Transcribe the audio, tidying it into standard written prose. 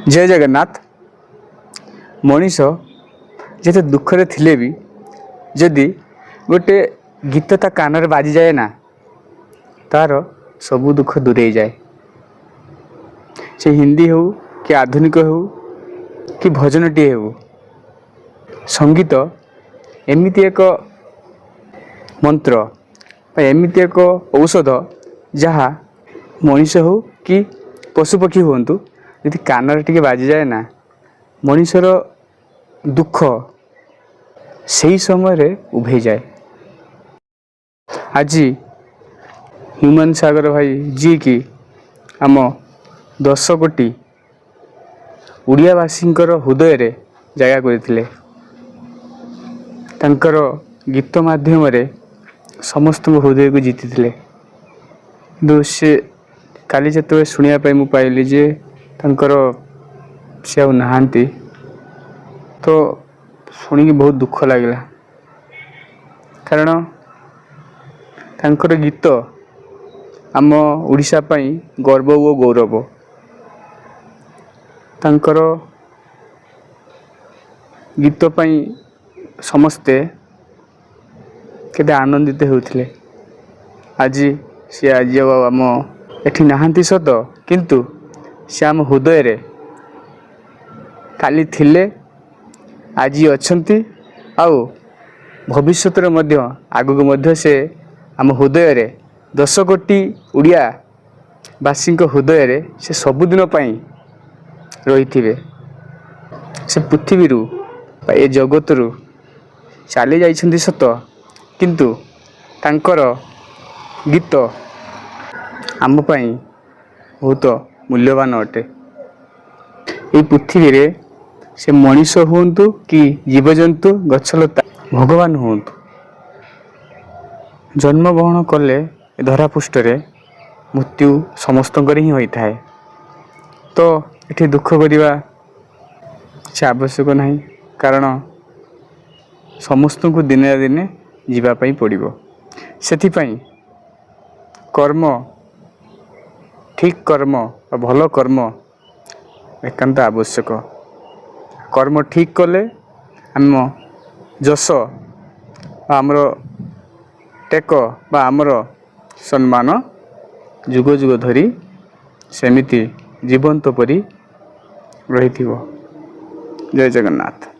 जय जगन्नाथ। मनीष जिते दुखरे थिले भी जदि गोटे गीत ता कान बाजी जाए ना तार सबू दुख दूरे जाए। से हिंदी हो कि आधुनिक हो कि भजनटी हो, संगीत एमिति एक मंत्र एमिति एक औषध जहाँ मनीष हो कि पशुपक्षी हूँ यदि कान टे बाजी जाए ना मनीषर दुख सही समय उभे जाए। आज ह्यूमन सागर भाई जी की आम 10 कोटी ओडियावासी हृदय रे जगह करथिले। तांकर गीत माध्यम रे समस्त हृदय को जीति से काली जत शुणा मु पाइली जे तांकर से आ नहांती तो शुणी बहुत दुख लगे। कारण तांकर गीत आम ओडिशा पई गर्व और गौरव। तांकर गीत पई समस्ते केते आनंदित होउथिले। आज सी आज आम एठी नहांती सत किंतु से आम हृदय रे काली थिले आज अछंती आउ भविष्यत रे मध्य आगु मध्य से आम हृदय रे 10 कोटी ओडिया वासी हृदय रे से सबुदिन पाई रही। से पृथ्वी रु ए जगत रु चली जाइछंती सत किंतु तांकर गीत आम पाई बहुत मूल्यवान अटे। ये पृथ्वी रे से मनीष हुंतु कि जीवजंतु गछलता भगवान हुंतु जन्म ग्रहण कले धरा पृष्ठ रे मृत्यु समस्त ही होता है। तो ये दुख करवा से आवश्यक नहीं कारण समस्त को दिने दिने जीवाई पड़ो। से कर्म ठीक कर्म और भल कर्म एकांत आवश्यक। कर्म ठीक कले आम जश आमर टेक बा आमर सम्मान जुग जुग धरी सेमिति जीवंत परी रही। जय जगन्नाथ।